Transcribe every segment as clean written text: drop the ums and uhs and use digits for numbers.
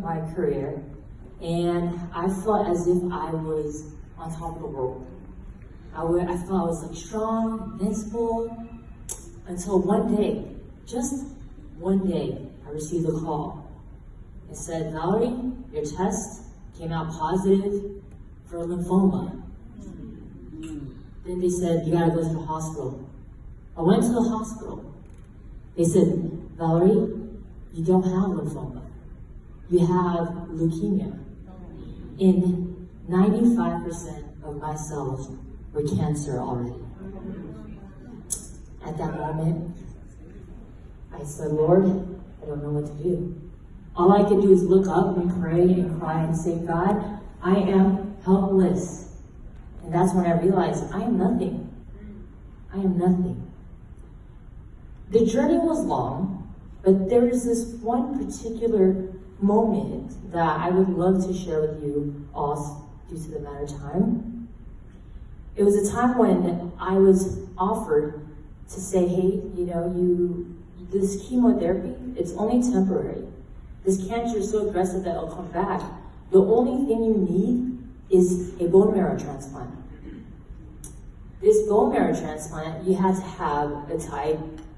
my career, and I felt as if I was on top of the world. I felt I was like strong, invincible, until one day, just one day, I received a call. It said, Valerie, your test came out positive for lymphoma. Then they said, you gotta go to the hospital. I went to the hospital. They said, Valerie, you don't have lymphoma. You have leukemia. And 95% of my cells were cancer already. At that moment, I said, Lord, I don't know what to do. All I could do is look up and pray and cry and say, God, I am helpless. And that's when I realized I am nothing. I am nothing. The journey was long, but there is this one particular moment that I would love to share with you all due to the matter of time. It was a time when I was offered to say, hey, this chemotherapy, it's only temporary. This cancer is so aggressive that it'll come back. The only thing you need is a bone marrow transplant. This bone marrow transplant, you had to have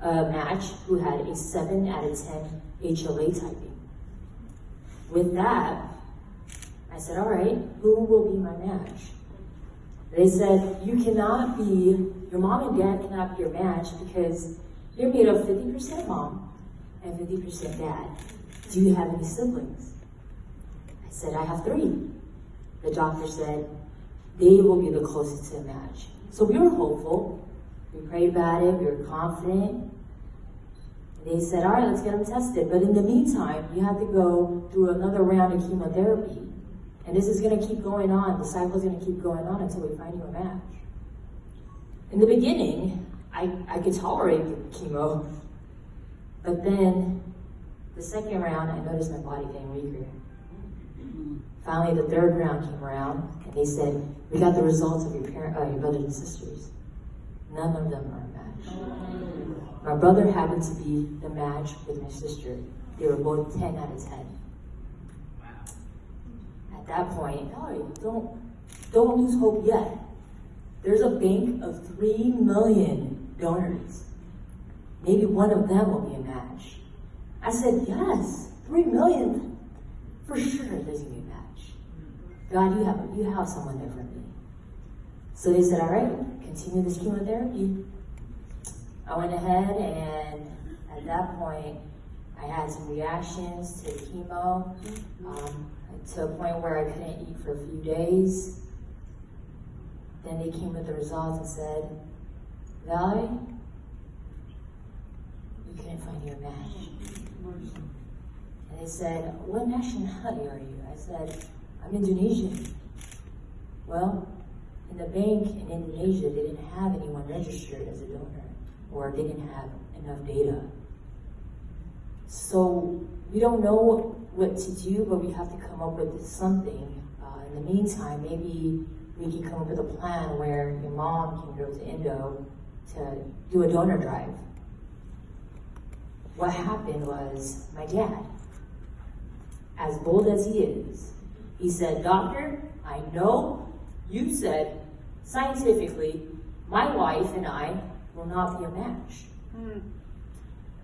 a match who had a 7 out of 10 HLA typing. With that, I said, all right, who will be my match? They said, your mom and dad cannot be your match because you're made of 50% mom and 50% dad. Do you have any siblings? I said, I have 3. The doctor said, they will be the closest to a match. So we were hopeful. We prayed about it. We were confident. They said, all right, let's get them tested. But in the meantime, you have to go through another round of chemotherapy. And this is going to keep going on. The cycle is going to keep going on until we find you a match. In the beginning, I could tolerate the chemo. But then the second round, I noticed my body getting weaker. Finally, the third round came around, and they said, we got the results of your brothers and sisters. None of them are a match. My brother happened to be the match with my sister. They were both 10 out of 10. At that point, no, don't lose hope yet. There's a bank of 3 million donors. Maybe one of them will be a match. I said, yes, 3 million. For sure there's going to be a match. God, you have someone there for me. So they said, all right, continue this chemotherapy. I went ahead, and at that point, I had some reactions to chemo, to a point where I couldn't eat for a few days. Then they came with the results and said, Valerie, you couldn't find your match. And they said, what nationality are you? I said, I'm Indonesian. Well, in the bank in Indonesia, they didn't have anyone registered as a donor, or they didn't have enough data. So we don't know what to do, but we have to come up with something. In the meantime, maybe we can come up with a plan where your mom can go to Indo to do a donor drive. What happened was my dad, as bold as he is, he said, doctor, I know you said scientifically my wife and I will not be a match.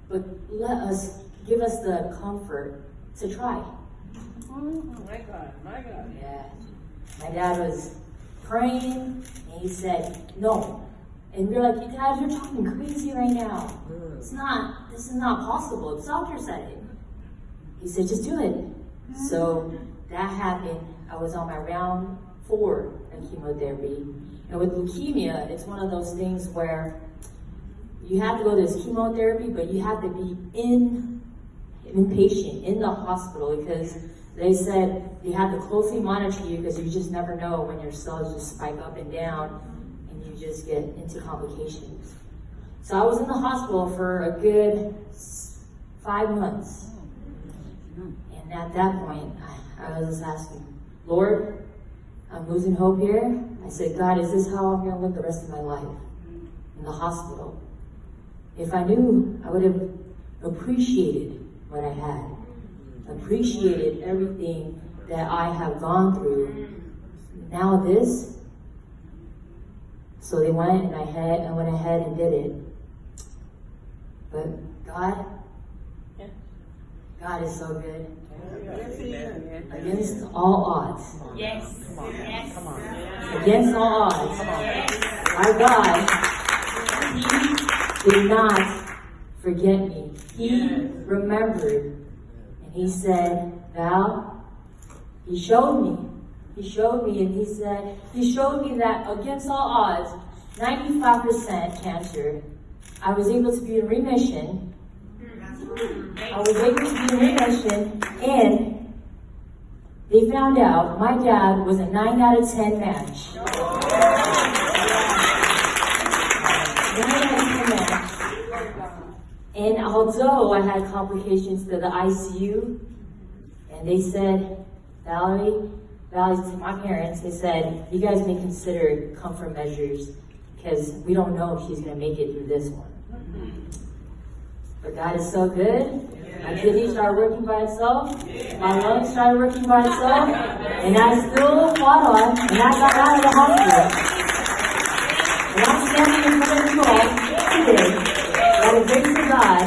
But give us the comfort to try. Oh my God. Yeah. My dad was praying, and he said, no. And we're like, Dad, you're talking crazy right now. This is not possible. The doctor said it. He said, just do it. So that happened. I was on my round 4 of chemotherapy. And with leukemia, it's one of those things where you have to go to this chemotherapy, but you have to be inpatient in the hospital, because they said you have to closely monitor you, because you just never know when your cells just spike up and down and you just get into complications. So I was in the hospital for a good 5 months. And at that point, I was just asking, Lord, I'm losing hope here. I said, God, is this how I'm going to live the rest of my life? In the hospital. If I knew, I would have appreciated what I had. appreciated everything that I have gone through. Now this. So they went and I went ahead and did it. But God is so good. Against all odds. Yes. Yes. Come on. Against all odds. Our God, He did not forget me. He remembered. And He said, Val, He showed me. He showed me and He showed me that against all odds, 95% cancer, I was able to be in remission. I was able to be in remission, and they found out my dad was a 9 out of 10 match. 9 out of 10 match. And although I had complications to the ICU, and they said, Valerie, to my parents, they said, you guys may consider comfort measures because we don't know if she's going to make it through this one. But God is so good. My kidney started working by itself. My lungs started working by itself. And I still fought on, and I got out of the hospital. And I'm standing in front of you all today, by the grace of God,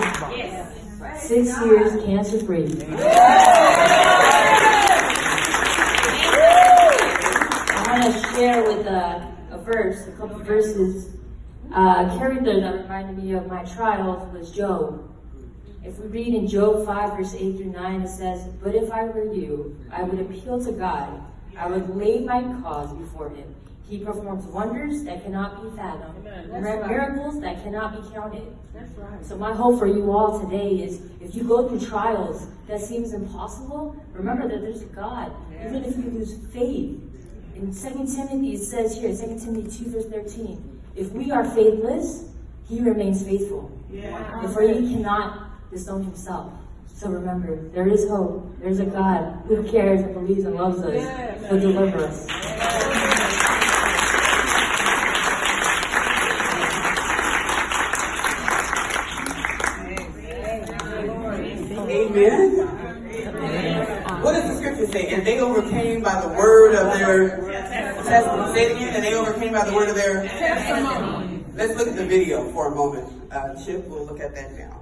6 years cancer-free. I want to share with a couple verses. Character that reminded me of my trials was Job. If we read in Job 5, verse 8 through 9, it says, But if I were you, I would appeal to God. I would lay my cause before Him. He performs wonders that cannot be fathomed, miracles that cannot be counted. That's right. So my hope for you all today is, if you go through trials that seems impossible, remember that there's a God. Even if you lose faith. In 2 Timothy, it says here, 2 Timothy 2, verse 13, if we are faithless, He remains faithful. And for He cannot disown Himself. So remember, there is hope. There's a God who cares and believes and loves us to deliver us. Amen. What does the scripture say? And they overcame by the word of their testimony. Say it again. And they overcame by the word of their testimony. Let's look at the video for a moment. Chip, we'll look at that now.